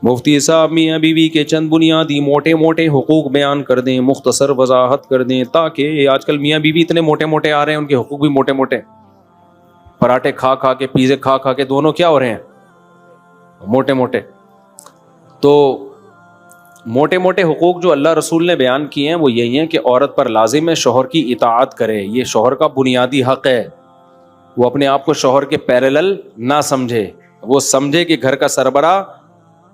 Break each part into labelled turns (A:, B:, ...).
A: مفتی صاحب میاں بیوی کے چند بنیادی موٹے موٹے حقوق بیان کر دیں, مختصر وضاحت کر دیں, تاکہ آج کل میاں بیوی اتنے موٹے موٹے آ رہے ہیں, ان کے حقوق بھی موٹے موٹے, پراٹھے کھا کھا کے, پیزے کھا کھا کے, دونوں کیا ہو رہے ہیں, موٹے موٹے. تو موٹے موٹے حقوق جو اللہ رسول نے بیان کیے ہیں وہ یہی ہیں کہ عورت پر لازم ہے شوہر کی اطاعت کرے, یہ شوہر کا بنیادی حق ہے. وہ اپنے آپ کو شوہر کے پیرالل نہ سمجھے, وہ سمجھے کہ گھر کا سربراہ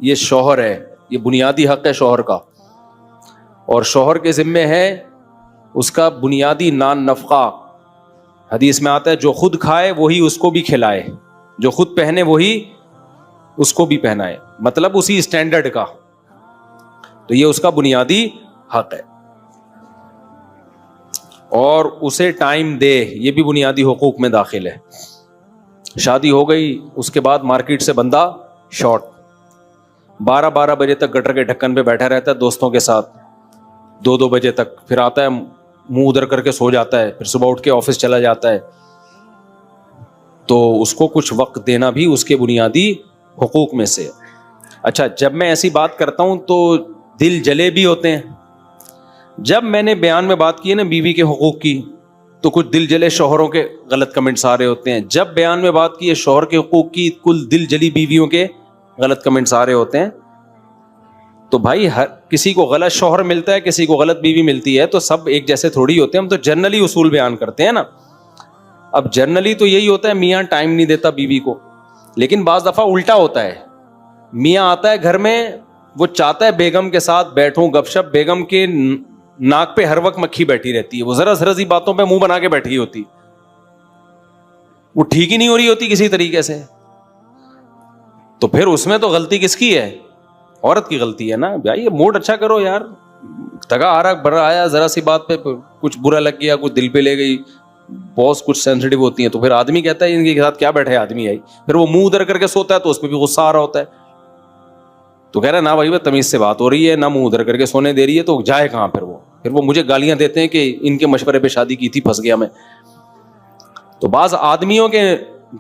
A: یہ شوہر ہے, یہ بنیادی حق ہے شوہر کا, اور شوہر کے ذمے ہے اس کا بنیادی نان نفقہ. حدیث میں آتا ہے جو خود کھائے وہی اس کو بھی کھلائے, جو خود پہنے وہی اس کو بھی پہنائے, مطلب اسی اسٹینڈرڈ کا. تو یہ اس کا بنیادی حق ہے, اور اسے ٹائم دے, یہ بھی بنیادی حقوق میں داخل ہے. شادی ہو گئی, اس کے بعد مارکیٹ سے بندہ شارٹ, 12 بجے تک گٹر کے ڈھکن پہ بیٹھا رہتا ہے دوستوں کے ساتھ, 2 بجے تک, پھر آتا ہے منہ ادھر کر کے سو جاتا ہے, پھر صبح اٹھ کے آفس چلا جاتا ہے. تو اس کو کچھ وقت دینا بھی اس کے بنیادی حقوق میں سے. اچھا, جب میں ایسی بات کرتا ہوں تو دل جلے بھی ہوتے ہیں. جب میں نے بیان میں بات کی ہے نا بیوی کے حقوق کی, تو کچھ دل جلے شوہروں کے غلط کمنٹس آ رہے ہوتے ہیں. جب بیان میں بات کی ہے شوہر کے حقوق کی, کل دل جلی بیویوں کے غلط کمنٹس آ رہے ہوتے ہیں. تو بھائی ہر کسی کو غلط شوہر ملتا ہے, کسی کو غلط بیوی ملتی ہے, تو سب ایک جیسے تھوڑی ہوتے ہیں. ہم تو جنرلی اصول بیان کرتے ہیں نا. اب جنرلی تو یہی ہوتا ہے میاں ٹائم نہیں دیتا بیوی کو, لیکن بعض دفعہ الٹا ہوتا ہے. میاں آتا ہے گھر میں, وہ چاہتا ہے بیگم کے ساتھ بیٹھوں گپ شپ, بیگم کے ناک پہ ہر وقت مکھی بیٹھی رہتی ہے, وہ ذرا سی باتوں پہ منہ بنا کے بیٹھی ہوتی, وہ ٹھیک ہی نہیں ہو رہی ہوتی کسی طریقے سے. تو پھر اس میں تو غلطی کس کی ہے؟ عورت کی غلطی ہے نا. بھائی موڈ اچھا کرو یار, تگا آ رہا برا آیا, ذرا سی بات پہ کچھ برا لگ گیا, کچھ دل پہ لے گئی, بہت کچھ سینسٹیو ہوتی ہیں. تو پھر آدمی کہتا ہے ان کے ساتھ کیا بیٹھے آدمی آئی, پھر وہ منہ ادھر کر کے سوتا ہے تو اس پہ بھی غصہ آ رہا ہوتا ہے. تو کہہ رہا ہے نا بھائی تمیز سے بات ہو رہی ہے, نہ منہ ادھر کر کے سونے دے رہی ہے, تو جائے کہاں پھر وہ مجھے گالیاں دیتے ہیں کہ ان کے مشورے پہ شادی کی تھی, پھنس گیا میں. تو بعض آدمیوں کے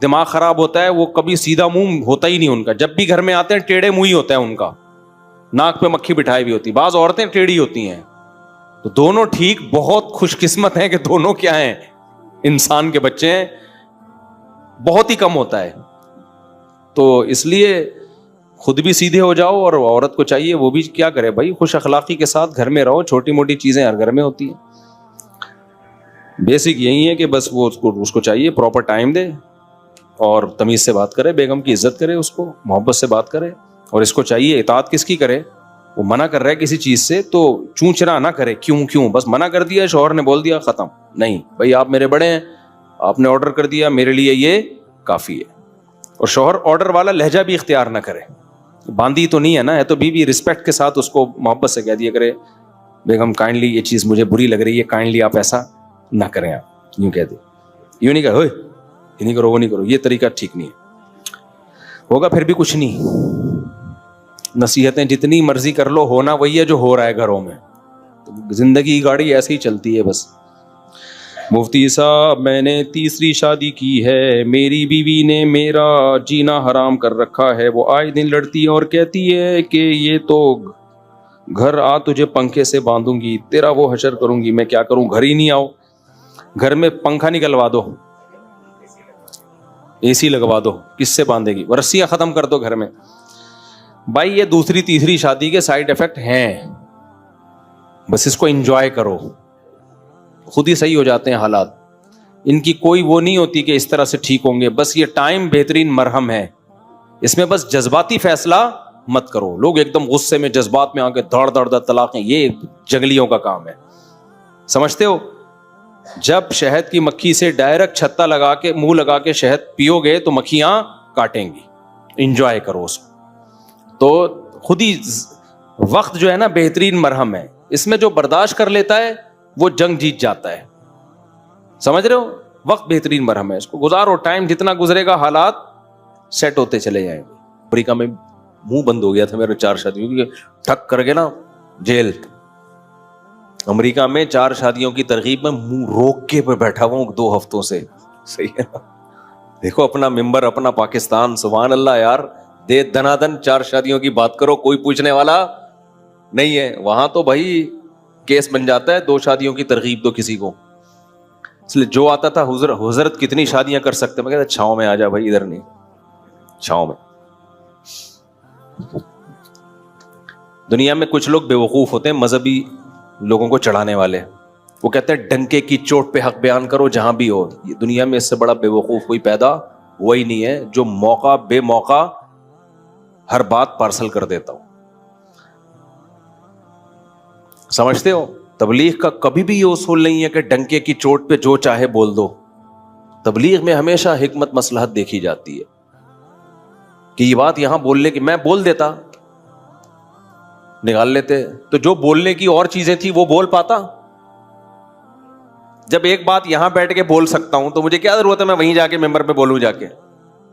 A: دماغ خراب ہوتا ہے, وہ کبھی سیدھا منہ ہوتا ہی نہیں ان کا, جب بھی گھر میں آتے ہیں ٹیڑھے منہ ہی ہوتا ہے ان کا, ناک پہ مکھی بٹھائی ہوئی ہوتی. بعض عورتیں ٹیڑھی ہوتی ہیں. تو دونوں ٹھیک, بہت خوش قسمت ہیں کہ دونوں کیا ہیں, انسان کے بچے ہیں. بہت ہی کم ہوتا ہے. تو اس لیے خود بھی سیدھے ہو جاؤ, اور عورت کو چاہیے وہ بھی کیا کرے بھائی, خوش اخلاقی کے ساتھ گھر میں رہو. چھوٹی موٹی چیزیں ہر گھر میں ہوتی ہیں. بیسک یہی ہے کہ بس وہ اس کو چاہیے پراپر ٹائم دے, اور تمیز سے بات کرے, بیگم کی عزت کرے, اس کو محبت سے بات کرے. اور اس کو چاہیے اطاعت کس کی کرے, وہ منع کر رہا ہے کسی چیز سے تو چونچرا نہ کرے, کیوں بس منع کر دیا, شوہر نے بول دیا, ختم. نہیں بھائی, آپ میرے بڑے ہیں, آپ نے آرڈر کر دیا, میرے لیے یہ کافی ہے. اور شوہر آرڈر والا لہجہ بھی اختیار نہ کرے, باندھی تو نہیں ہے نا, ہے تو بیوی, رسپیکٹ کے ساتھ اس کو محبت سے کہہ دیا کرے, بیگم کائنڈلی یہ چیز مجھے بری لگ رہی ہے, کائنڈلی آپ ایسا نہ کریں, آپ یوں کہہ دیں, یوں نہیں کرو, یہ نہیں کرو, وہ نہیں کرو, یہ طریقہ ٹھیک نہیں ہے. ہوگا پھر بھی کچھ نہیں. نصیحتیں جتنی مرضی کر لو, ہونا وہی ہے جو ہو رہا ہے گھروں میں. زندگی کی گاڑی ایسے ہی چلتی ہے بس. مفتی صاحب میں نے تیسری شادی کی ہے, میری بیوی نے میرا جینا حرام کر رکھا ہے. وہ آئے دن لڑتی ہے اور کہتی ہے کہ یہ تو گھر آ, تجھے پنکھے سے باندھوں گی, تیرا وہ حشر کروں گی. میں کیا کروں, گھر ہی نہیں آؤ, گھر میں پنکھا نکلوا دو, اے سی لگوا دو, کس سے باندھے گی, رسیاں ختم کر دو گھر میں. بھائی یہ دوسری تیسری شادی کے سائیڈ افیکٹ ہیں, بس اس کو انجوائے کرو, خود ہی صحیح ہو جاتے ہیں حالات. ان کی کوئی وہ نہیں ہوتی کہ اس طرح سے ٹھیک ہوں گے. بس یہ ٹائم بہترین مرہم ہے, اس میں بس جذباتی فیصلہ مت کرو. لوگ ایک دم غصے میں جذبات میں آ کے دھڑ طلاقیں, یہ جنگلیوں کا کام ہے, سمجھتے ہو. جب شہد کی مکھی سے ڈائریکٹ چھتا لگا کے منہ لگا کے شہد پیو گے تو مکھیاں کاٹیں گی. انجوائے کرو اس کو. تو خود ہی وقت جو ہے نا بہترین مرہم ہے, اس میں جو برداشت کر لیتا ہے وہ جنگ جیت جاتا ہے, سمجھ رہے ہو. وقت بہترین مرہم ہے, اس کو گزارو, ٹائم جتنا گزرے گا حالات سیٹ ہوتے چلے جائیں گے. امریکہ میں منہ بند ہو گیا تھا میرے 4 شادیوں کی, ٹھک کر کے نا جیل. امریکہ میں 4 شادیوں کی ترغیب میں منہ روک کے پہ بیٹھا ہوا ہوں 2 ہفتوں سے. صحیح ہے نا, دیکھو اپنا ممبر, اپنا پاکستان, سبحان اللہ یار, دے دنادن 4 شادیوں کی بات کرو, کوئی پوچھنے والا نہیں ہے. وہاں تو بھائی کیس بن جاتا ہے 2 شادیوں کی ترغیب دو کسی کو. اس لیے جو آتا تھا حضرت کتنی شادیاں کر سکتے, میں کہتا چھاؤں میں آ جا بھائی, ادھر نہیں, چھاؤں میں. دنیا میں کچھ لوگ بے وقوف ہوتے ہیں, مذہبی لوگوں کو چڑھانے والے. وہ کہتے ہیں ڈنکے کی چوٹ پہ حق بیان کرو جہاں بھی ہو. یہ دنیا میں اس سے بڑا بے وقوف کوئی پیدا ہوا ہی نہیں ہے, جو موقع بے موقع ہر بات پارسل کر دیتا ہوں. سمجھتے ہو, تبلیغ کا کبھی بھی یہ اصول نہیں ہے کہ ڈنکے کی چوٹ پہ جو چاہے بول دو. تبلیغ میں ہمیشہ حکمت مصلحت دیکھی جاتی ہے کہ یہ بات یہاں بولنے کی, میں بول دیتا, نکال لیتے, تو جو بولنے کی اور چیزیں تھی وہ بول پاتا. جب ایک بات یہاں بیٹھ کے بول سکتا ہوں تو مجھے کیا ضرورت ہے میں وہیں جا کے ممبر پہ بولوں. جا کے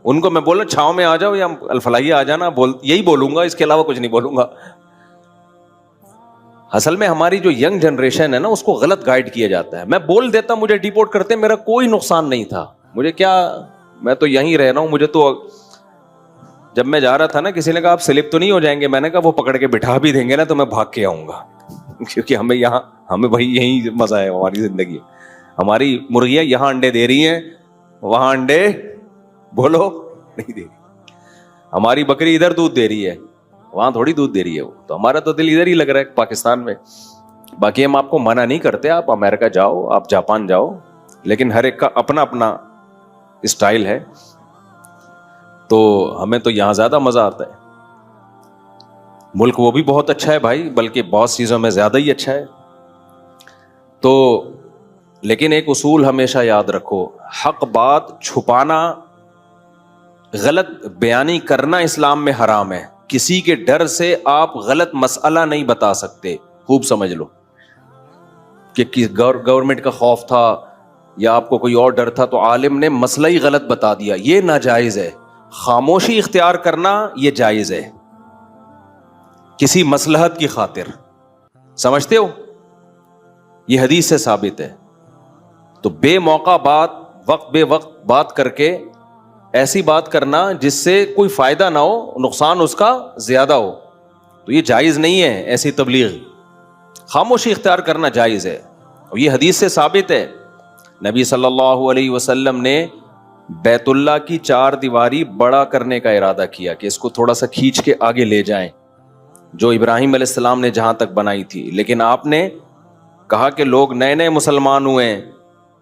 A: ان کو میں بولوں چھاؤں میں آ جاؤ یا الفلاحیہ آ جانا, یہی بولوں گا, اس کے علاوہ کچھ نہیں بولوں گا. اصل میں ہماری جو ینگ جنریشن ہے نا, اس کو غلط گائیڈ کیا جاتا ہے. میں بول دیتا, مجھے ڈیپورٹ کرتے, میرا کوئی نقصان نہیں تھا, مجھے کیا, میں تو یہیں رہ رہا ہوں. مجھے تو جب میں جا رہا تھا نا, کسی نے کہا آپ سلپ تو نہیں ہو جائیں گے, میں نے کہا وہ پکڑ کے بٹھا بھی دیں گے نا تو میں بھاگ کے آؤں گا, کیونکہ ہمیں بھائی یہی مزہ ہے ہماری زندگی. ہماری مرغیاں یہاں انڈے دے رہی ہیں, وہاں انڈے بولو نہیں دے رہی. ہماری بکری ادھر دودھ دے رہی ہے, وہاں تھوڑی دودھ دے رہی ہے. وہ تو ہمارا تو دل ادھر ہی لگ رہا ہے پاکستان میں. باقی ہم آپ کو منع نہیں کرتے, آپ امریکہ جاؤ, آپ جاپان جاؤ, لیکن ہر ایک کا اپنا اپنا اسٹائل ہے. تو ہمیں تو یہاں زیادہ مزہ آتا ہے. ملک وہ بھی بہت اچھا ہے بھائی, بلکہ بہت چیزوں میں زیادہ ہی اچھا ہے. تو لیکن ایک اصول ہمیشہ یاد رکھو, حق بات چھپانا, غلط بیانی کرنا اسلام میں حرام ہے. کسی کے ڈر سے آپ غلط مسئلہ نہیں بتا سکتے. خوب سمجھ لو کہ گورنمنٹ کا خوف تھا یا آپ کو کوئی اور ڈر تھا تو عالم نے مسئلہ ہی غلط بتا دیا, یہ ناجائز ہے. خاموشی اختیار کرنا یہ جائز ہے کسی مصلحت کی خاطر. سمجھتے ہو, یہ حدیث سے ثابت ہے. تو بے موقع بات, وقت بے وقت بات کر کے ایسی بات کرنا جس سے کوئی فائدہ نہ ہو, نقصان اس کا زیادہ ہو, تو یہ جائز نہیں ہے. ایسی تبلیغ, خاموشی اختیار کرنا جائز ہے, اور یہ حدیث سے ثابت ہے. نبی صلی اللہ علیہ وسلم نے بیت اللہ کی 4 دیواری بڑا کرنے کا ارادہ کیا کہ اس کو تھوڑا سا کھینچ کے آگے لے جائیں, جو ابراہیم علیہ السلام نے جہاں تک بنائی تھی. لیکن آپ نے کہا کہ لوگ نئے نئے مسلمان ہوئے ہیں,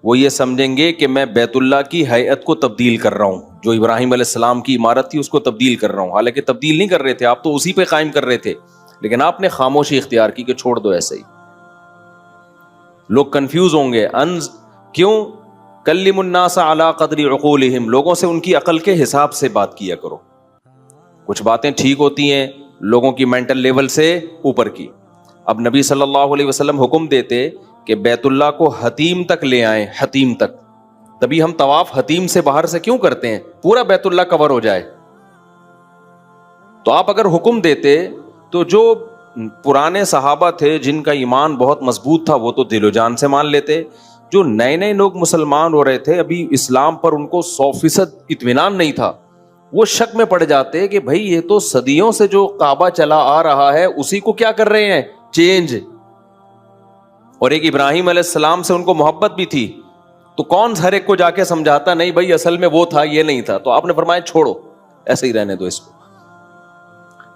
A: وہ یہ سمجھیں گے کہ میں بیت اللہ کی ہیئت کو تبدیل کر رہا ہوں, جو ابراہیم علیہ السلام کی عمارت تھی اس کو تبدیل کر رہا ہوں. حالانکہ تبدیل نہیں کر رہے تھے, آپ تو اسی پہ قائم کر رہے تھے, لیکن آپ نے خاموشی اختیار کی کہ چھوڑ دو ایسے ہی. لوگ کنفیوز ہوں گے, کیوں؟ کلم الناس علی قدر عقولہم, لوگوں سے ان کی عقل کے حساب سے بات کیا کرو. کچھ باتیں ٹھیک ہوتی ہیں لوگوں کی مینٹل لیول سے اوپر کی. اب نبی صلی اللہ علیہ وسلم حکم دیتے کہ بیت اللہ کو حتیم تک لے آئیں, حتیم تک. تبھی ہم طواف حتیم سے باہر سے کیوں کرتے ہیں, پورا بیت اللہ کور ہو جائے. تو آپ اگر حکم دیتے تو جو پرانے صحابہ تھے جن کا ایمان بہت مضبوط تھا وہ تو دل و جان سے مان لیتے. جو نئے نئے لوگ مسلمان ہو رہے تھے, ابھی اسلام پر ان کو 100% اطمینان نہیں تھا, وہ شک میں پڑ جاتے کہ بھائی یہ تو صدیوں سے جو کعبہ چلا آ رہا ہے اسی کو کیا کر رہے ہیں, چینج. اور ایک ابراہیم علیہ السلام سے ان کو محبت بھی تھی, تو کون ہر ایک کو جا کے سمجھاتا نہیں بھائی اصل میں وہ تھا یہ نہیں تھا. تو آپ نے فرمایا چھوڑو, ایسے ہی رہنے دو اس کو.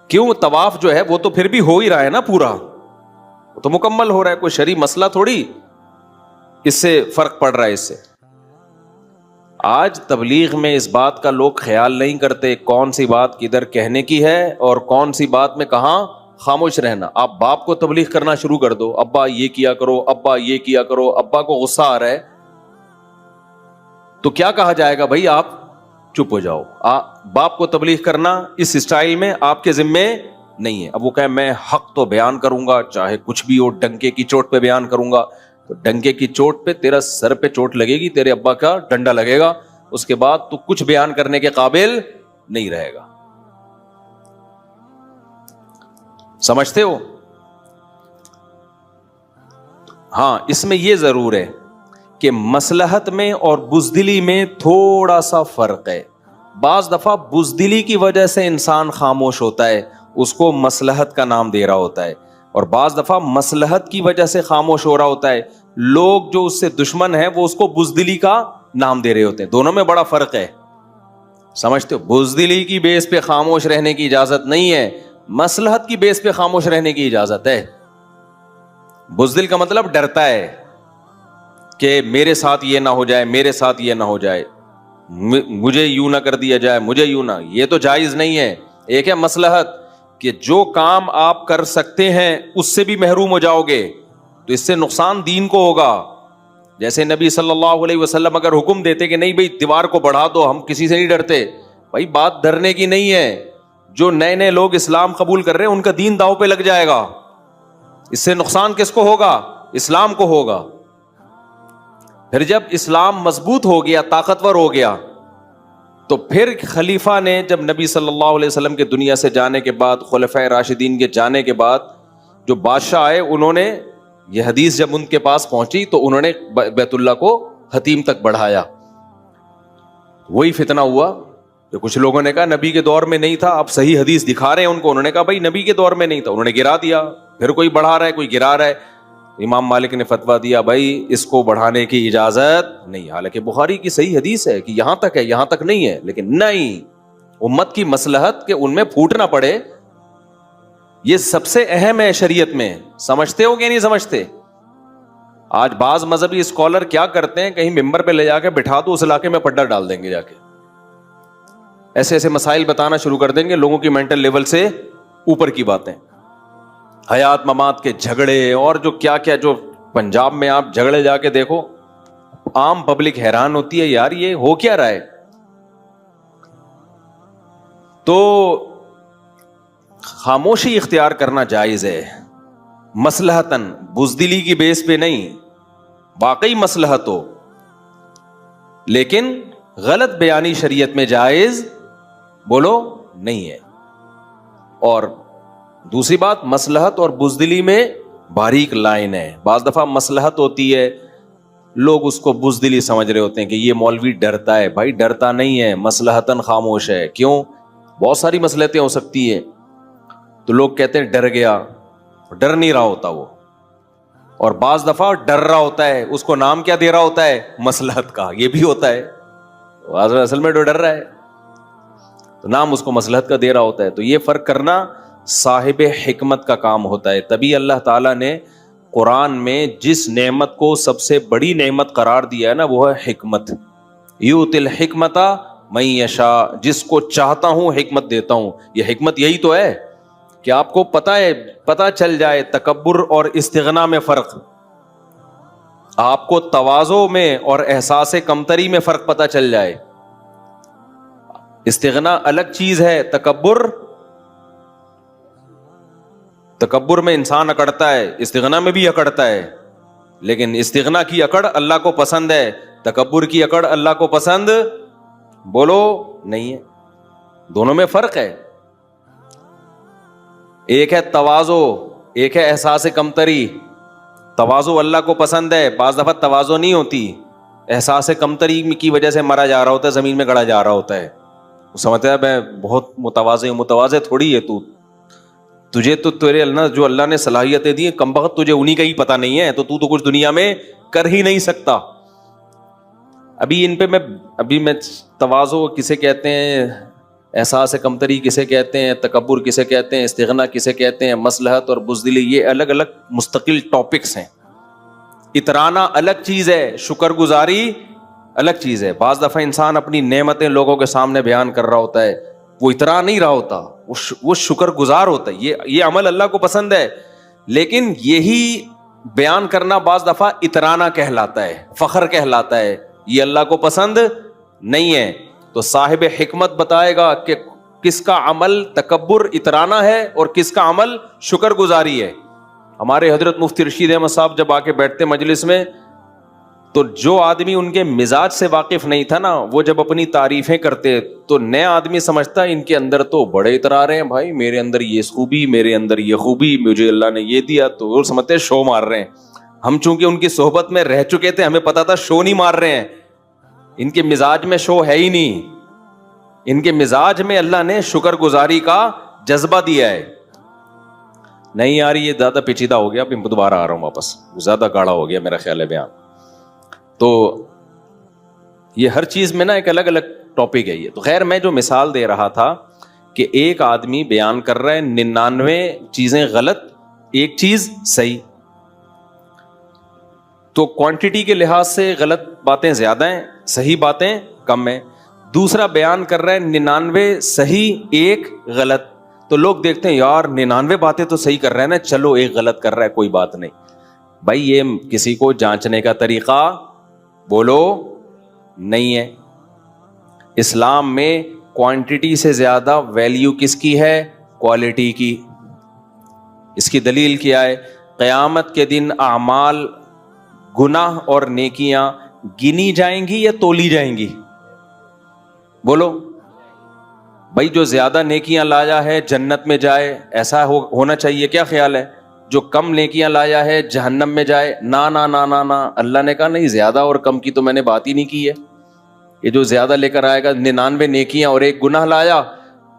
A: کیوں؟ طواف جو ہے وہ تو پھر بھی ہو ہی رہا ہے نا, پورا وہ تو مکمل ہو رہا ہے, کوئی شرعی مسئلہ تھوڑی اس سے فرق پڑ رہا ہے اس سے. آج تبلیغ میں اس بات کا لوگ خیال نہیں کرتے کون سی بات کدھر کہنے کی ہے اور کون سی بات میں کہاں خاموش رہنا. آپ باپ کو تبلیغ کرنا شروع کر دو, ابا یہ کیا کرو, ابا یہ کیا کرو, ابا کو غصہ آ رہا ہے تو کیا کہا جائے گا, بھائی آپ چپ ہو جاؤ. باپ کو تبلیغ کرنا اس اسٹائل میں آپ کے ذمے نہیں ہے. اب وہ کہے میں حق تو بیان کروں گا چاہے کچھ بھی ہو, ڈنکے کی چوٹ پہ بیان کروں گا, تو ڈنکے کی چوٹ پہ تیرا سر پہ چوٹ لگے گی, تیرے ابا کا ڈنڈا لگے گا, اس کے بعد تو کچھ بیان کرنے کے قابل نہیں رہے گا. سمجھتے ہو؟ ہاں, اس میں یہ ضرور ہے کہ مصلحت میں اور بزدلی میں تھوڑا سا فرق ہے. بعض دفعہ بزدلی کی وجہ سے انسان خاموش ہوتا ہے, اس کو مصلحت کا نام دے رہا ہوتا ہے, اور بعض دفعہ مصلحت کی وجہ سے خاموش ہو رہا ہوتا ہے. لوگ جو اس سے دشمن ہیں وہ اس کو بزدلی کا نام دے رہے ہوتے ہیں. دونوں میں بڑا فرق ہے, سمجھتے ہو؟ بزدلی کی بیس پہ خاموش رہنے کی اجازت نہیں ہے, مصلحت کی بیس پہ خاموش رہنے کی اجازت ہے. بزدل کا مطلب ڈرتا ہے کہ میرے ساتھ یہ نہ ہو جائے, میرے ساتھ یہ نہ ہو جائے, مجھے یوں نہ کر دیا جائے, مجھے یوں نہ. یہ تو جائز نہیں ہے. ایک ہے مصلحت کہ جو کام آپ کر سکتے ہیں اس سے بھی محروم ہو جاؤ گے تو اس سے نقصان دین کو ہوگا. جیسے نبی صلی اللہ علیہ وسلم اگر حکم دیتے کہ نہیں بھائی دیوار کو بڑھا دو, ہم کسی سے نہیں ڈرتے, بھائی بات ڈرنے کی نہیں ہے. جو نئے نئے لوگ اسلام قبول کر رہے ہیں ان کا دین داؤ پہ لگ جائے گا, اس سے نقصان کس کو ہوگا؟ اسلام کو ہوگا. پھر جب اسلام مضبوط ہو گیا, طاقتور ہو گیا, تو پھر خلیفہ نے جب نبی صلی اللہ علیہ وسلم کے دنیا سے جانے کے بعد, خلفائے راشدین کے جانے کے بعد, جو بادشاہ آئے انہوں نے یہ حدیث جب ان کے پاس پہنچی تو انہوں نے بیت اللہ کو حتیم تک بڑھایا. وہی فتنہ ہوا کہ کچھ لوگوں نے کہا نبی کے دور میں نہیں تھا, آپ صحیح حدیث دکھا رہے ہیں ان کو. انہوں نے کہا بھائی نبی کے دور میں نہیں تھا, انہوں نے گرا دیا. پھر کوئی بڑھا رہا ہے, کوئی گرا رہا ہے. امام مالک نے فتویٰ دیا بھائی اس کو بڑھانے کی اجازت نہیں. حالانکہ بخاری کی صحیح حدیث ہے کہ یہاں تک ہے, یہاں تک نہیں ہے. لیکن نہیں, امت کی مصلحت کہ ان میں پھوٹ نہ پڑے, یہ سب سے اہم ہے شریعت میں. سمجھتے ہو کہ نہیں سمجھتے؟ آج بعض مذہبی اسکالر کیا کرتے ہیں, کہیں ممبر پہ لے جا کے بٹھا دو, اس علاقے میں پڈا ڈال دیں گے, جا کے ایسے ایسے مسائل بتانا شروع کر دیں گے, لوگوں کی مینٹل لیول سے اوپر کی باتیں, حیات ممات کے جھگڑے اور جو کیا کیا. جو پنجاب میں آپ جھگڑے جا کے دیکھو, عام پبلک حیران ہوتی ہے یار یہ ہو کیا رہا ہے. تو خاموشی اختیار کرنا جائز ہے مصلحتاً, بزدلی کی بیس پہ نہیں. واقعی مصلحت ہو لیکن غلط بیانی شریعت میں جائز بولو نہیں ہے. اور دوسری بات, مصلحت اور بزدلی میں باریک لائن ہے. بعض دفعہ مصلحت ہوتی ہے, لوگ اس کو بزدلی سمجھ رہے ہوتے ہیں کہ یہ مولوی ڈرتا ہے. بھائی ڈرتا نہیں ہے, مصلحتاً خاموش ہے. کیوں؟ بہت ساری مصلحتیں ہو سکتی ہیں. تو لوگ کہتے ہیں ڈر گیا, ڈر نہیں رہا ہوتا وہ. اور بعض دفعہ ڈر رہا ہوتا ہے, اس کو نام کیا دے رہا ہوتا ہے؟ مصلحت کا. یہ بھی ہوتا ہے, اصل میں جو ڈر رہا ہے تو نام اس کو مصلحت کا دے رہا ہوتا ہے. تو یہ فرق کرنا صاحب حکمت کا کام ہوتا ہے. تبھی اللہ تعالیٰ نے قرآن میں جس نعمت کو سب سے بڑی نعمت قرار دیا ہے نا, وہ ہے حکمت. یؤتی الحکمت من یشاء, جس کو چاہتا ہوں حکمت دیتا ہوں. یہ حکمت یہی تو ہے کہ آپ کو پتہ چل جائے تکبر اور استغنا میں فرق, آپ کو تواضع میں اور احساس کمتری میں فرق پتہ چل جائے. استغنا الگ چیز ہے, تکبر میں انسان اکڑتا ہے, استغنا میں بھی اکڑتا ہے. لیکن استغنا کی اکڑ اللہ کو پسند ہے, تکبر کی اکڑ اللہ کو پسند بولو نہیں ہے. دونوں میں فرق ہے. ایک ہے تواضع, ایک ہے احساس کمتری. تواضع اللہ کو پسند ہے, بعض دفعہ تواضع نہیں ہوتی, احساس کمتری کی وجہ سے مرا جا رہا ہوتا ہے, زمین میں گڑا جا رہا ہوتا ہے. وہ سمجھتا ہے میں بہت متواضع ہوں. متواضع تھوڑی ہے تجھے تو تیرے اللہ جو اللہ نے صلاحیتیں دی ہیں کم بخت تجھے انہی کا ہی پتہ نہیں ہے, تو کچھ دنیا میں کر ہی نہیں سکتا. ابھی ان پہ میں تواضع کسے کہتے ہیں, احساس کمتری کسے کہتے ہیں, تکبر کسے کہتے ہیں, استغنا کسے کہتے ہیں, مصلحت اور بزدلی, یہ الگ الگ مستقل ٹاپکس ہیں. اترانا الگ چیز ہے, شکر گزاری الگ چیز ہے. بعض دفعہ انسان اپنی نعمتیں لوگوں کے سامنے بیان کر رہا ہوتا ہے, وہ اترا نہیں رہا ہوتا, وہ شکر گزار ہوتا ہے. یہ عمل اللہ کو پسند ہے, لیکن یہی بیان کرنا بعض دفعہ اترانا کہلاتا ہے, فخر کہلاتا ہے. یہ اللہ کو پسند نہیں ہے. تو صاحب حکمت بتائے گا کہ کس کا عمل تکبر اترانا ہے اور کس کا عمل شکر گزاری ہے. ہمارے حضرت مفتی رشید احمد صاحب جب آ کے بیٹھتے مجلس میں, تو جو آدمی ان کے مزاج سے واقف نہیں تھا نا, وہ جب اپنی تعریفیں کرتے تو نیا آدمی سمجھتا ان کے اندر تو بڑے اترا رہے ہیں, بھائی میرے اندر یہ خوبی, میرے اندر یہ خوبی, مجھے اللہ نے یہ دیا. تو وہ سمجھتے شو مار رہے ہیں. ہم چونکہ ان کی صحبت میں رہ چکے تھے, ہمیں پتا تھا شو نہیں مار رہے ہیں, ان کے مزاج میں شو ہے ہی نہیں. ان کے مزاج میں اللہ نے شکر گزاری کا جذبہ دیا ہے. نہیں یار یہ زیادہ پیچیدہ ہو گیا, اب دوبارہ آ رہا ہوں واپس, زیادہ گاڑا ہو گیا میرا خیال ہے بیان. تو یہ ہر چیز میں نا ایک الگ الگ ٹاپک ہے یہ. تو خیر میں جو مثال دے رہا تھا کہ ایک آدمی بیان کر رہا ہے 99 چیزیں غلط, ایک چیز صحیح, تو کوانٹٹی کے لحاظ سے غلط باتیں زیادہ ہیں, صحیح باتیں کم ہیں. دوسرا بیان کر رہا ہے 99 صحیح ایک غلط, تو لوگ دیکھتے ہیں یار 99 باتیں تو صحیح کر رہا ہے نا, چلو ایک غلط کر رہا ہے کوئی بات نہیں. بھائی یہ کسی کو جانچنے کا طریقہ بولو نہیں ہے. اسلام میں کوانٹٹی سے زیادہ ویلیو کس کی ہے؟ کوالٹی کی. اس کی دلیل کیا ہے؟ قیامت کے دن اعمال, گناہ اور نیکیاں گنی جائیں گی یا تولی جائیں گی؟ بولو بھائی, جو زیادہ نیکیاں لایا ہے جنت میں جائے, ایسا ہونا چاہیے, کیا خیال ہے؟ جو کم نیکیاں لایا ہے جہنم میں جائے؟ نا نا نا نا نا, اللہ نے کہا نہیں, زیادہ اور کم کی تو میں نے بات ہی نہیں کی ہے. یہ جو زیادہ لے کر آئے گا 99 نیکیاں اور ایک گناہ لایا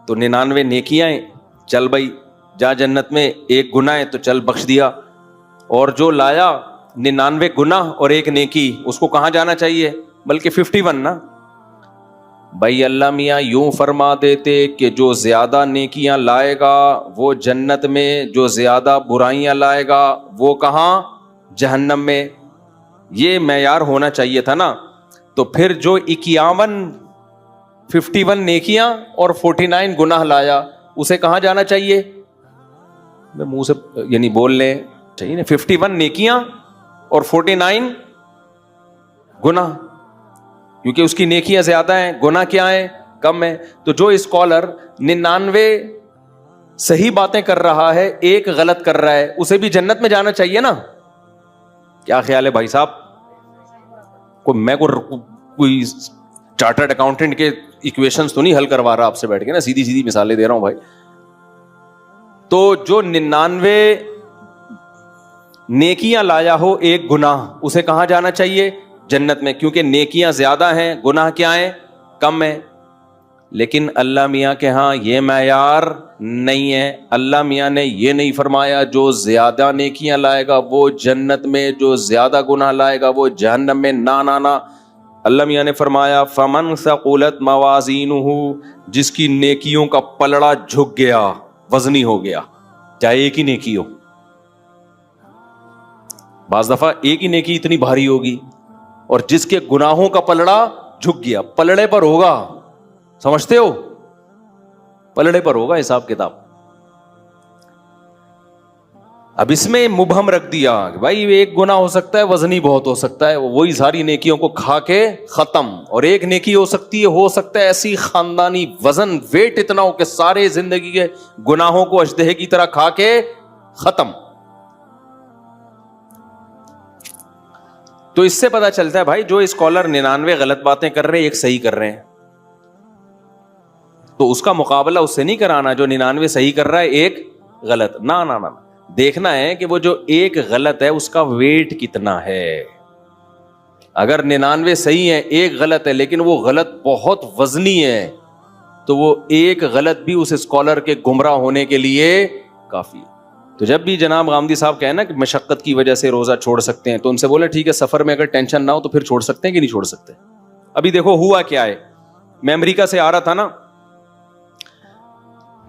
A: تو 99 نیکیاں ہیں, چل بھائی جا جنت میں, ایک گناہ ہے تو چل بخش دیا. اور جو لایا 99 گناہ اور ایک نیکی, اس کو کہاں جانا چاہیے؟ بلکہ 51 نا. بھائی اللہ میاں یوں فرما دیتے کہ جو زیادہ نیکیاں لائے گا وہ جنت میں, جو زیادہ برائیاں لائے گا وہ کہاں؟ جہنم میں. یہ معیار ہونا چاہیے تھا نا. تو پھر جو 51 نیکیاں اور 49 گناہ لایا, اسے کہاں جانا چاہیے؟ میں منہ سے یعنی بول لیں چاہیے نا, 51 نیکیاں اور 49 گناہ, کیونکہ اس کی نیکیاں زیادہ ہیں, گناہ کیا ہیں؟ کم ہیں. تو جو اسکالر 99 صحیح باتیں کر رہا ہے, ایک غلط کر رہا ہے, اسے بھی جنت میں جانا چاہیے نا. کیا خیال ہے بھائی صاحب؟ میں کوئی چارٹرڈ اکاؤنٹنٹ کے ایکویشنز تو نہیں حل کروا رہا آپ سے بیٹھ کے نا, سیدھی سیدھی مثالیں دے رہا ہوں بھائی. تو جو 99 نیکیاں لایا ہو ایک گناہ, اسے کہاں جانا چاہیے؟ جنت میں, کیونکہ نیکیاں زیادہ ہیں, گناہ کیا ہیں؟ کم ہیں. لیکن اللہ میاں کے ہاں یہ معیار نہیں ہے. اللہ میاں نے یہ نہیں فرمایا جو زیادہ نیکیاں لائے گا وہ جنت میں, جو زیادہ گناہ لائے گا وہ جہنم میں. نا نا نا, اللہ میاں نے فرمایا فمن ثقلت موازینہ, جس کی نیکیوں کا پلڑا جھک گیا, وزنی ہو گیا, چاہے ایک ہی نیکی ہو. بعض دفعہ ایک ہی نیکی اتنی بھاری ہوگی, اور جس کے گناہوں کا پلڑا جھک گیا, پلڑے پر ہوگا, سمجھتے ہو, پلڑے پر ہوگا حساب کتاب. اب اس میں مبہم رکھ دیا کہ بھائی ایک گناہ ہو سکتا ہے وزنی بہت ہو سکتا ہے, وہی ساری نیکیوں کو کھا کے ختم, اور ایک نیکی ہو سکتا ہے ایسی خاندانی وزن ویٹ اتنا ہو کہ سارے زندگی کے گناہوں کو اژدہے کی طرح کھا کے ختم. تو اس سے پتا چلتا ہے بھائی جو اسکالر 99 غلط باتیں کر رہے ہیں, ایک صحیح کر رہے ہیں, تو اس کا مقابلہ اس سے نہیں کرانا جو 99 صحیح کر رہا ہے ایک غلط. نا نا نا, دیکھنا ہے کہ وہ جو ایک غلط ہے اس کا ویٹ کتنا ہے. اگر 99 صحیح ہے ایک غلط ہے, لیکن وہ غلط بہت وزنی ہے, تو وہ ایک غلط بھی اس اسکالر کے گمراہ ہونے کے لیے کافی ہے. تو جب بھی جناب غامدی صاحب کہیں نا کہ مشقت کی وجہ سے روزہ چھوڑ سکتے ہیں, تو ان سے بولے ٹھیک ہے سفر میں اگر ٹینشن نہ ہو تو پھر چھوڑ سکتے ہیں کہ نہیں چھوڑ سکتے. ابھی دیکھو ہوا کیا ہے, میں امریکہ سے آ رہا تھا نا,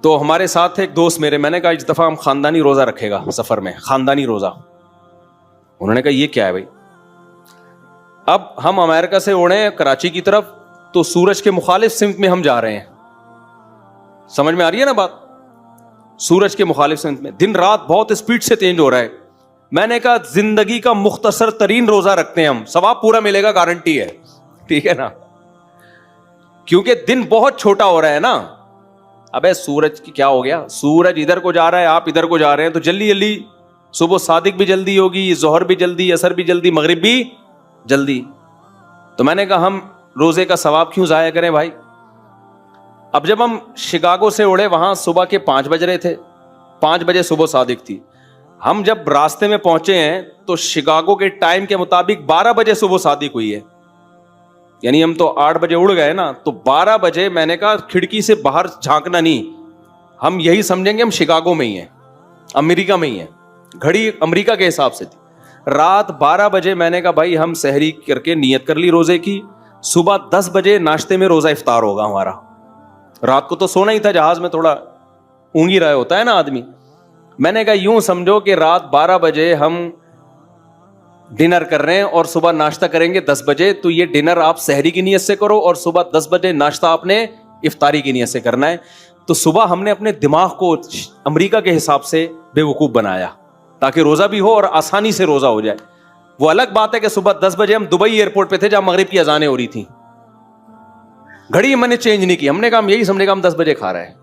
A: تو ہمارے ساتھ تھے ایک دوست میرے, میں نے کہا اس دفعہ ہم خاندانی روزہ رکھے گا سفر میں, خاندانی روزہ. انہوں نے کہا یہ کیا ہے بھائی؟ اب ہم امریکہ سے اڑے ہیں کراچی کی طرف, تو سورج کے مخالف سمت میں ہم جا رہے ہیں, سمجھ میں آ رہی ہے نا بات؟ سورج کے مخالف سمت میں, دن رات بہت اسپیڈ سے چینج ہو رہا ہے. میں نے کہا زندگی کا مختصر ترین روزہ رکھتے ہیں ہم, ثواب پورا ملے گا, گارنٹی ہے, ٹھیک ہے نا, کیونکہ دن بہت چھوٹا ہو رہا ہے نا. ابے سورج کی کیا ہو گیا, سورج ادھر کو جا رہا ہے, آپ ادھر کو جا رہے ہیں, تو جلدی جلدی صبح صادق بھی جلدی ہوگی, ظہر بھی جلدی, عصر بھی جلدی, مغرب بھی جلدی. تو میں نے کہا ہم روزے کا ثواب کیوں ضائع کریں بھائی. اب جب ہم شکاگو سے اڑے, وہاں صبح کے 5 بج رہے تھے, 5 بجے صبح صادق تھی. ہم جب راستے میں پہنچے ہیں تو شکاگو کے ٹائم کے مطابق 12 بجے صبح صادق ہوئی ہے. یعنی ہم تو 8 بجے اڑ گئے نا, تو 12 بجے میں نے کہا کھڑکی سے باہر جھانکنا نہیں, ہم یہی سمجھیں گے ہم شکاگو میں ہی ہیں, امریکہ میں ہی ہیں. گھڑی امریکہ کے حساب سے تھی. رات 12 بجے میں نے کہا بھائی ہم سحری کر کے نیت کر لی روزے کی, صبح 10 بجے ناشتے میں روزہ افطار ہوگا ہمارا. رات کو تو سونا ہی تھا, جہاز میں تھوڑا اونگی رہا ہوتا ہے نا آدمی. میں نے کہا یوں سمجھو کہ رات 12 بجے ہم ڈنر کر رہے ہیں اور صبح ناشتہ کریں گے 10 بجے, تو یہ ڈنر آپ سحری کی نیت سے کرو اور صبح 10 بجے ناشتہ آپ نے افطاری کی نیت سے کرنا ہے. تو صبح ہم نے اپنے دماغ کو امریکہ کے حساب سے بے وقوف بنایا تاکہ روزہ بھی ہو اور آسانی سے روزہ ہو جائے. وہ الگ بات ہے کہ صبح 10 بجے ہم دبئی ایئرپورٹ پہ تھے جہاں مغرب کی اذانیں ہو رہی تھیں, گھڑی میں نے چینج نہیں کی, ہم نے کہا ہم یہی سمجھے گا ہم 10 بجے کھا رہے ہیں.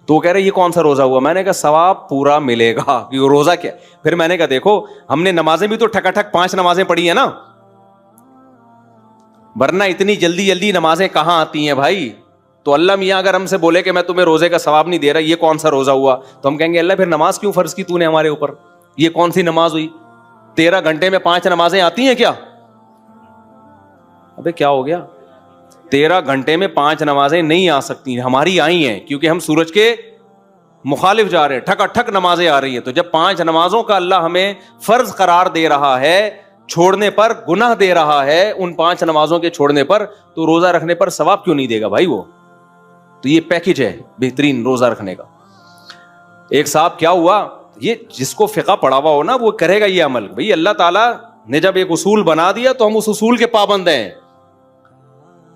A: تو وہ کہہ رہے یہ کون سا روزہ ہوا؟ میں نے کہا ثواب پورا ملے گا. کہ روزہ کیا؟ پھر میں نے کہا دیکھو ہم نے نمازیں بھی تو ٹھکا ٹھک 5 نمازیں پڑھی ہیں نا, ورنہ اتنی جلدی جلدی نمازیں کہاں آتی ہیں بھائی. تو اللہ میاں اگر ہم سے بولے کہ میں تمہیں روزے کا ثواب نہیں دے رہا, یہ کون سا روزہ ہوا, تو ہم کہیں گے اللہ پھر نماز کیوں فرض کی تو نے ہمارے اوپر؟ یہ کون سی نماز ہوئی؟ 13 گھنٹے میں 5 نمازیں آتی ہیں کیا؟ ابے کیا ہو گیا؟ 13 گھنٹے میں 5 نمازیں نہیں آ سکتی, ہماری آئی ہیں کیونکہ ہم سورج کے مخالف جا رہے ہیں, ٹھکا ٹھک نمازیں آ رہی ہیں. تو جب 5 نمازوں کا اللہ ہمیں فرض قرار دے رہا ہے, چھوڑنے پر گناہ دے رہا ہے ان 5 نمازوں کے چھوڑنے پر, تو روزہ رکھنے پر ثواب کیوں نہیں دے گا بھائی وہ؟ تو یہ پیکج ہے بہترین روزہ رکھنے کا. ایک صاحب کیا ہوا, یہ جس کو فقہ پڑھا ہوا ہو نا وہ کرے گا یہ عمل. بھئی اللہ تعالیٰ نے جب ایک اصول بنا دیا تو ہم اس اصول کے پابند ہیں.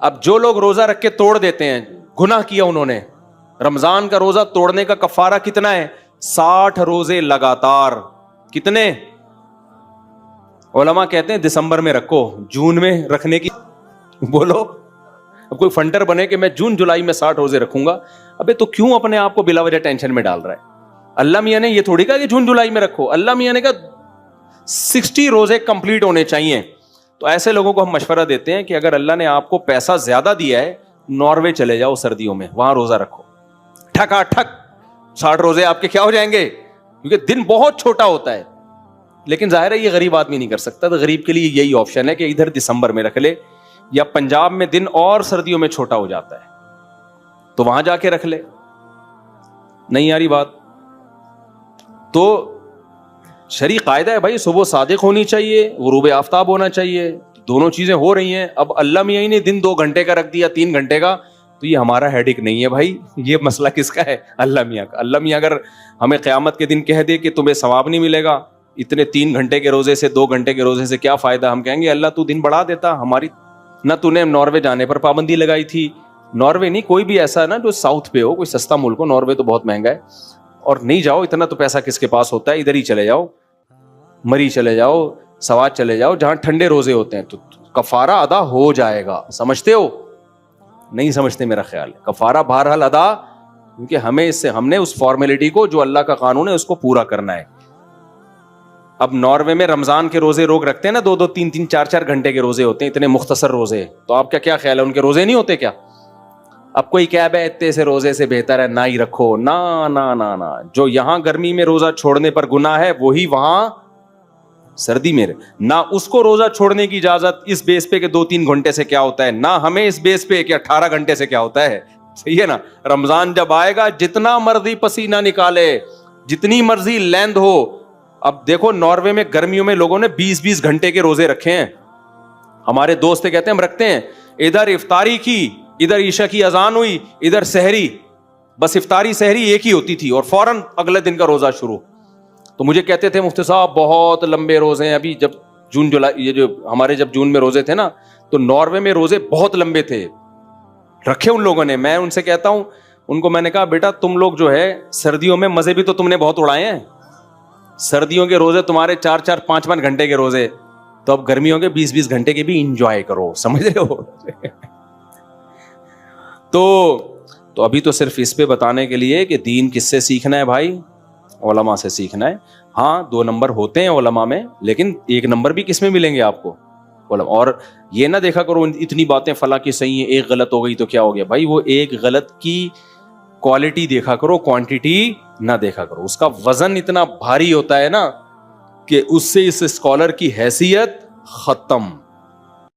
A: اب جو لوگ روزہ رکھ کے توڑ دیتے ہیں, گناہ کیا انہوں نے. رمضان کا روزہ توڑنے کا کفارہ کتنا ہے؟ 60 روزے لگاتار. کتنے؟ علماء کہتے ہیں دسمبر میں رکھو, جون میں رکھنے کی بولو. اب کوئی فنڈر بنے کہ میں جون جولائی میں 60 روزے رکھوں گا, ابے تو کیوں اپنے آپ کو بلا وجہ ٹینشن میں ڈال رہا ہے؟ اللہ میاں نے یہ تھوڑی کہا کہ جون جولائی میں رکھو, اللہ میاں نے کہا 60 روزے کمپلیٹ ہونے چاہیے. تو ایسے لوگوں کو ہم مشورہ دیتے ہیں کہ اگر اللہ نے آپ کو پیسہ زیادہ دیا ہے, ناروے چلے جاؤ سردیوں میں, وہاں روزہ رکھو ٹھکا ٹھک 60 روزے آپ کے کیا ہو جائیں گے, کیونکہ دن بہت چھوٹا ہوتا ہے. لیکن ظاہر ہے یہ غریب آدمی نہیں کر سکتا, تو غریب کے لیے یہی آپشن ہے کہ ادھر دسمبر میں رکھ لے, یا پنجاب میں دن اور سردیوں میں چھوٹا ہو جاتا ہے تو وہاں جا کے رکھ لے. نہیں آ رہی بات؟ تو شرعی قاعدہ ہے بھائی, صبح صادق ہونی چاہیے, غروب آفتاب ہونا چاہیے, دونوں چیزیں ہو رہی ہیں. اب اللہ میاں نے دن 2 گھنٹے کا رکھ دیا, 3 گھنٹے کا, تو یہ ہمارا ہیڈک نہیں ہے بھائی. یہ مسئلہ کس کا ہے؟ اللہ میاں کا. اللہ میاں اگر ہمیں قیامت کے دن کہہ دے کہ تمہیں ثواب نہیں ملے گا اتنے 3 گھنٹے کے روزے سے, 2 گھنٹے کے روزے سے کیا فائدہ, ہم کہیں گے اللہ تو دن بڑھا دیتا. ہماری نہ تو نے ناروے جانے پر پابندی لگائی تھی, ناروے نہیں کوئی بھی ایسا نا جو ساؤتھ پہ ہو, کوئی سستا ملک ہو, ناروے تو بہت مہنگا ہے, اور نہیں جاؤ, اتنا تو پیسہ کس کے پاس ہوتا ہے, ادھر ہی چلے جاؤ, مری چلے جاؤ, سوات چلے جاؤ, جہاں ٹھنڈے روزے ہوتے ہیں, تو کفارہ ادا ہو جائے گا. سمجھتے ہو؟ نہیں سمجھتے میرا خیال ہے. کفارہ بہرحال ادا, کیونکہ ہمیں اس سے, ہم نے اس فارمیلٹی کو جو اللہ کا قانون ہے اس کو پورا کرنا ہے. اب ناروے میں رمضان کے روزے روک رکھتے ہیں نا, 2-2, 3-3, 4-4 گھنٹے کے روزے ہوتے ہیں, اتنے مختصر روزے. تو آپ کا کیا خیال ہے, ان کے روزے نہیں ہوتے کیا؟ اب کوئی کہہ بے اتنے سے روزے سے بہتر ہے نہ ہی رکھو. نا نا نا نا, جو یہاں گرمی میں روزہ چھوڑنے پر گناہ ہے وہی وہاں سردی میں نہ, اس کو روزہ چھوڑنے کی اجازت اس بیس پہ کہ 2-3 گھنٹے سے کیا ہوتا ہے, نہ ہمیں اس بیس پہ کہ 18 گھنٹے سے کیا ہوتا ہے. صحیح ہے نا؟ رمضان جب آئے گا جتنا مرضی پسینہ نکالے, جتنی مرضی لیند ہو. اب دیکھو ناروے میں گرمیوں میں لوگوں نے 20-20 گھنٹے کے روزے رکھے ہیں. ہمارے دوست کہتے ہیں ہم رکھتے ہیں, ادھر افطاری کی, ادھر عشاء کی اذان ہوئی, ادھر سحری, بس افطاری سحری ایک ہی ہوتی تھی اور فوراً اگلے دن کا روزہ شروع. تو مجھے کہتے تھے مفتی صاحب بہت لمبے روزے ہیں. ابھی جب جون جولائی, یہ جو ہمارے جب جون میں روزے تھے نا, تو ناروے میں روزے بہت لمبے تھے, رکھے ان لوگوں نے. میں ان سے کہتا ہوں, ان کو میں نے کہا بیٹا تم لوگ جو ہے سردیوں میں مزے بھی تو تم نے بہت اڑائے ہیں, سردیوں کے روزے تمہارے 4-4, 5-5 گھنٹے کے روزے, تو اب گرمیوں کے 20-20 گھنٹے کے بھی انجوائے کرو. سمجھ رہے ہو؟ تو ابھی تو صرف اس پہ بتانے کے لیے کہ دین کس سے سیکھنا ہے بھائی, علماء سے سیکھنا ہے. ہاں 2 نمبر ہوتے ہیں علماء میں, لیکن 1 نمبر بھی کس میں ملیں گے آپ کو؟ علماء. اور یہ نہ دیکھا کرو اتنی باتیں فلاں کی صحیح ہیں, ایک غلط ہو گئی تو کیا ہو گیا. بھائی وہ ایک غلط کی کوالٹی دیکھا کرو, کوانٹیٹی نہ دیکھا کرو. اس کا وزن اتنا بھاری ہوتا ہے نا کہ اس سے اس اسکالر کی حیثیت ختم.